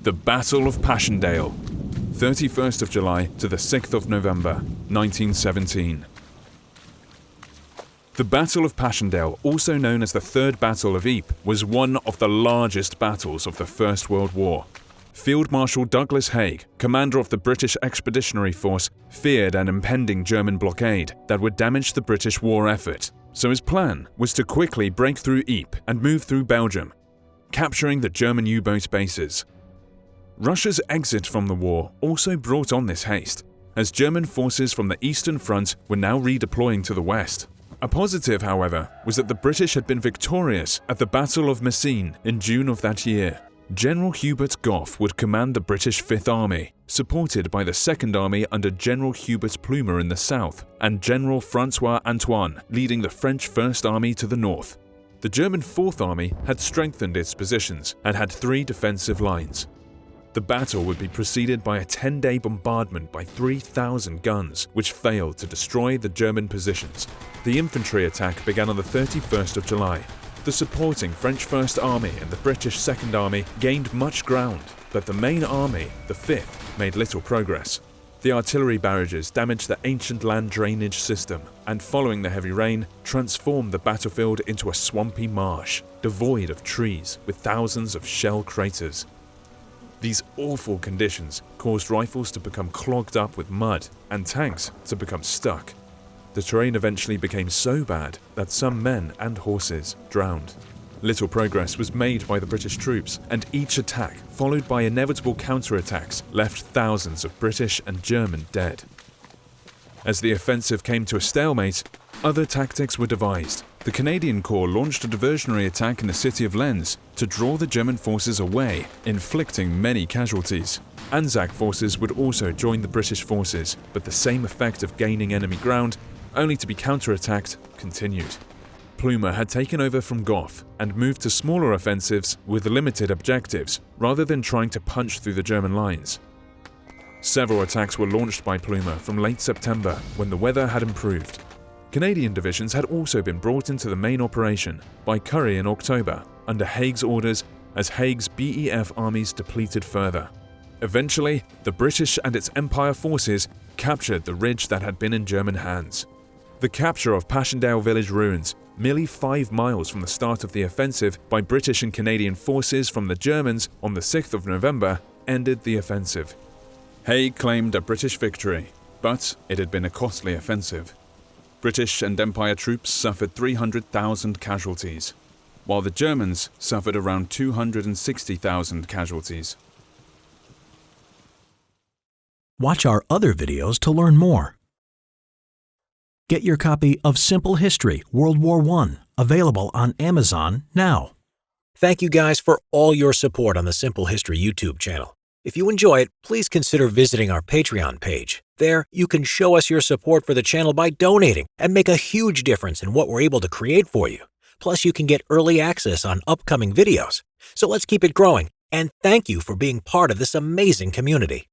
The Battle of Passchendaele, 31st of July to the 6th of November, 1917. The Battle of Passchendaele, also known as the Third Battle of Ypres, was one of the largest battles of the First World War. Field Marshal Douglas Haig, commander of the British Expeditionary Force, feared an impending German blockade that would damage the British war effort, so his plan was to quickly break through Ypres and move through Belgium, capturing the German U-boat bases. Russia's exit from the war also brought on this haste, as German forces from the Eastern Front were now redeploying to the west. A positive, however, was that the British had been victorious at the Battle of Messines in June of that year. General Hubert Gough would command the British Fifth Army, supported by the Second Army under General Hubert Plumer in the south and General François Antoine leading the French First Army to the north. The German Fourth Army had strengthened its positions and had 3 defensive lines. The battle would be preceded by a 10-day bombardment by 3,000 guns, which failed to destroy the German positions. The infantry attack began on the 31st of July. The supporting French First Army and the British Second Army gained much ground, but the main army, the Fifth, made little progress. The artillery barrages damaged the ancient land drainage system and, following the heavy rain, transformed the battlefield into a swampy marsh, devoid of trees with thousands of shell craters. These awful conditions caused rifles to become clogged up with mud and tanks to become stuck. The terrain eventually became so bad that some men and horses drowned. Little progress was made by the British troops, and each attack, followed by inevitable counterattacks, left thousands of British and German dead. As the offensive came to a stalemate, other tactics were devised. The Canadian Corps launched a diversionary attack in the city of Lens to draw the German forces away, inflicting many casualties. Anzac forces would also join the British forces, but the same effect of gaining enemy ground, only to be counterattacked, continued. Plumer had taken over from Gough and moved to smaller offensives with limited objectives, rather than trying to punch through the German lines. Several attacks were launched by Plumer from late September when the weather had improved. Canadian divisions had also been brought into the main operation by Currie in October, under Haig's orders, as Haig's BEF armies depleted further. Eventually, the British and its Empire forces captured the ridge that had been in German hands. The capture of Passchendaele village ruins, merely 5 miles from the start of the offensive by British and Canadian forces from the Germans on the 6th of November, ended the offensive. Haig claimed a British victory, but it had been a costly offensive. British and Empire troops suffered 300,000 casualties, while the Germans suffered around 260,000 casualties. Watch our other videos to learn more. Get your copy of Simple History World War I, available on Amazon now. Thank you guys for all your support on the Simple History YouTube channel. If you enjoy it, please consider visiting our Patreon page. There, you can show us your support for the channel by donating and make a huge difference in what we're able to create for you. Plus, you can get early access on upcoming videos. So let's keep it growing, and thank you for being part of this amazing community.